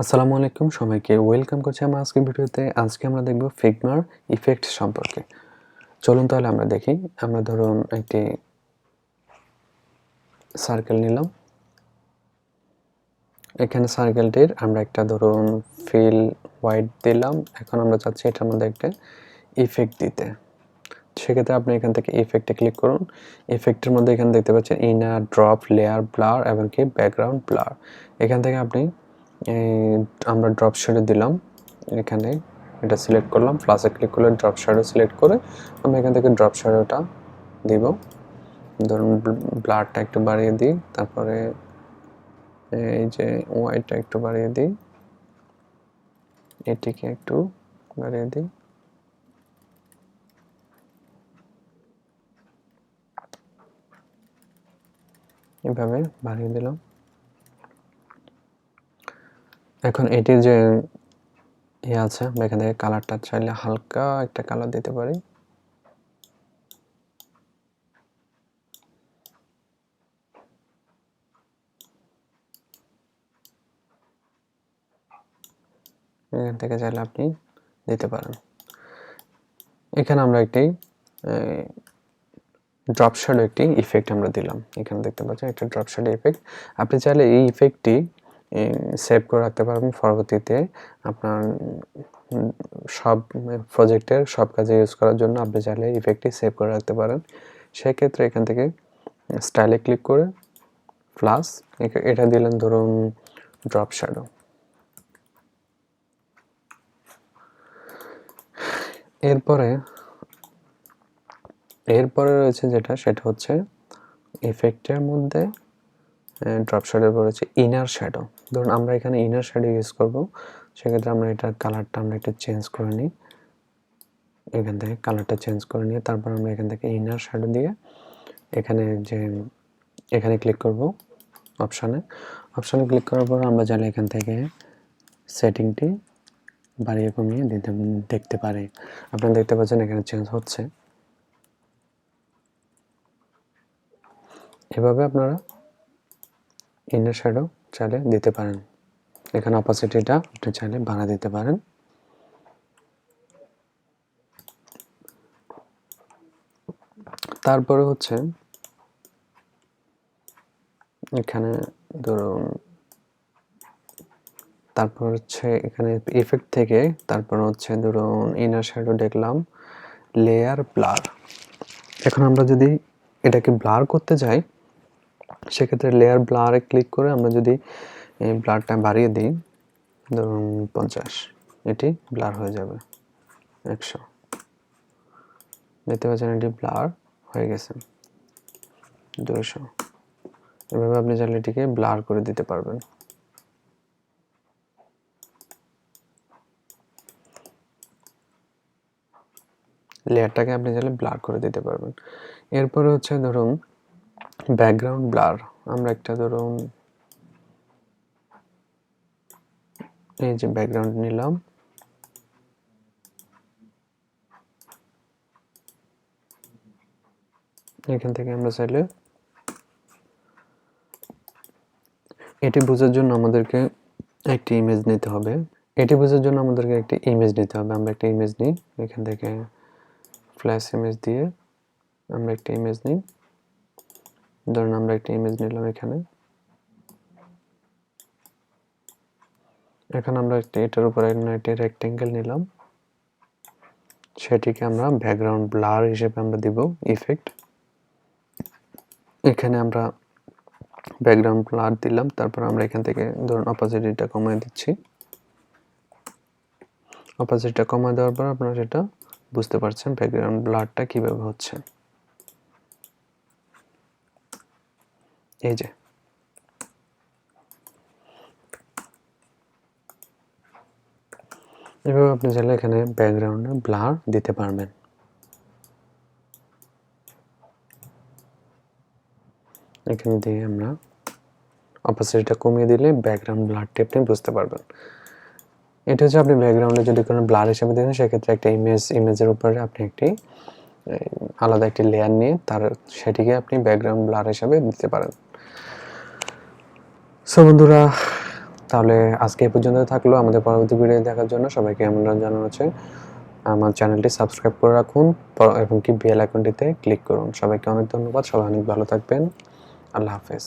আসসালামু আলাইকুম সবাইকে ওয়েলকাম করছি আমার আজকের ভিডিওতে। আজকে আমরা দেখব ফিগমার ইফেক্ট সম্পর্কে। চলুন তাহলে আমরা দেখি। আমরা ধরুন একটি সার্কেল নিলাম। এখানে সার্কেলটির আমরা একটা ধরুন ফিল হোয়াইট দিলাম। এখন আমরা চাচ্ছি এটার মধ্যে একটা ইফেক্ট দিতে। সেক্ষেত্রে আপনি এখান থেকে ইফেক্টে ক্লিক করুন। ইফেক্টের মধ্যে এখানে দেখতে পাচ্ছেন ইনার, ড্রপ, লেয়ার, ব্লার এবং কি ব্যাকগ্রাউন্ড ব্লার। এখান থেকে আপনি আমরা ড্রপ শ্যাডো দিলাম। এখানে এটা সিলেক্ট করলাম, প্লাসে ক্লিক করলে ড্রপ শ্যাডো সিলেক্ট করে আমরা এখান থেকে ড্রপ শ্যাডোটা দিব। ধরুন ব্লারটা একটু বাড়িয়ে দিই, তারপরে এই যে হোয়াইটটা একটু বাড়িয়ে দিই, এটিকে একটু বাড়িয়ে দিই। এভাবে বাড়িয়ে দিলাম। এখন এটির যে আছে আমরা এখান থেকে কালারটা চাইলে হালকা একটা কালার দিতে পারি। এখান থেকে চাইলে আপনি দিতে পারেন। এখানে আমরা একটি ড্রপ শ্যাডো একটি ইফেক্ট আমরা দিলাম। এখানে দেখতে পাচ্ছেন একটা ড্রপ শ্যাডো ইফেক্ট। আপনি চাইলে এই ইফেক্টটি সেভ করে রাখতে পারবেন। পরবর্তীতে আপনার সব প্রজেক্টের সব কাজে ইউজ করার জন্য আপনি চাইলে ইফেক্টটি সেভ করে রাখতে পারেন। সেক্ষেত্রে এখান থেকে স্টাইলে ক্লিক করে প্লাস এটা দিলেন ধরুন ড্রপ শ্যাডো। এরপরে রয়েছে যেটা, সেটা হচ্ছে ইফেক্টের মধ্যে ড্রপ শ্যাডোর পর হচ্ছে ইনার শ্যাডো। ধরুন আমরা এখানে ইনার শ্যাডো ইউজ করব। সেক্ষেত্রে আমরা এটার কালারটা আমরা একটু চেঞ্জ করে নিই। এখান থেকে কালারটা চেঞ্জ করে নিয়ে তারপর আমরা এখান থেকে ইনার শ্যাডো দিয়ে এখানে ক্লিক করব অপশানে ক্লিক করার পর আমরা চাইলে এখান থেকে সেটিংটি বাড়িয়ে কমিয়ে দেখতে পারি। আপনারা দেখতে পাচ্ছেন এখানে চেঞ্জ হচ্ছে। এভাবে আপনারা ইনার শ্যাডো চাইলে দিতে পারেন। এখানে অপাসিটিটা আপনি চাইলে বাড়া দিতে পারেন। তারপরে হচ্ছে এখানে ধরুন তারপর হচ্ছে এখানে ইফেক্ট থেকে তারপর হচ্ছে ধরুন ইনার শ্যাডো দেখলাম, লেয়ার, ব্লার। এখন আমরা যদি এটাকে ব্লার করতে চাই সেক্ষেত্রে লেয়ার ব্লারে ক্লিক করে আমরা যদি এই ব্লারটা বাড়িয়ে দিই ধরুন 50, এটি ব্লার হয়ে যাবে 100। দেখতে পাচ্ছেন এটি ব্লার হয়ে গেছে 200। এভাবে আপনি চাইলে এটিকে ব্লার করে দিতে পারবেন। লেয়ারটাকে আপনি চাইলে ব্লার করে দিতে পারবেন। এরপরে হচ্ছে ধরুন ব্যাকগ্রাউন্ড ব্লার। আমরা একটা ধরুন এই যে ব্যাকগ্রাউন্ড নিলাম, এখান থেকে আমরা চাইলে এটি বোঝার জন্য আমাদেরকে একটি ইমেজ নিতে হবে। আমরা একটা ইমেজ নিই, এখান থেকে ফ্ল্যাশ ইমেজ দিয়ে আমরা একটা ইমেজ নিই। ধরুন আমরা একটা ইমেজ নিলাম এখানে। এখন আমরা এটার উপরে একটা রেক্টেঙ্গেল নিলাম, সেটিকে আমরা ব্যাকগ্রাউন্ড ব্লার হিসেবে আমরা দিব ইফেক্ট। এখানে আমরা ব্যাকগ্রাউন্ড ব্লার দিলাম, তারপর আমরা এখান থেকে ধরুন অপাসিটিটা কমিয়ে দিচ্ছি। অপাসিটিটা কমিয়ে দেওয়ার পর আপনারা সেটা বুঝতে পারছেন ব্যাকগ্রাউন্ড ব্লারটা কিভাবে হচ্ছে। এই যে এভাবে আপনি চাইলে এখানে ব্যাকগ্রাউন্ডে ব্লার দিতে পারবেন। এখানে দিয়ে আমরা অপাসিটিটা কমিয়ে দিলে ব্যাকগ্রাউন্ড ব্লারটি আপনি বুঝতে পারবেন। এটা হচ্ছে আপনি ব্যাকগ্রাউন্ডে যদি কোনো ব্লার হিসেবে দেন সেক্ষেত্রে একটা ইমেজের উপরে আপনি একটি আলাদা একটি লেয়ার নিয়ে সেটিকে আপনি ব্যাকগ্রাউন্ড ব্লার হিসেবে দিতে পারেন। সো বন্ধুরা, তাহলে আজকে এই পর্যন্ত থাকলো। আমাদের পরবর্তী ভিডিও দেখার জন্য সবাইকে আমন্ত্রণ জানানো হচ্ছে। আমার চ্যানেলটি সাবস্ক্রাইব করে রাখুন এবং কি বেল আইকনটিতে ক্লিক করুন। সবাইকে অনেক ধন্যবাদ। সবাই অনেক ভালো থাকবেন। আল্লাহ হাফেজ।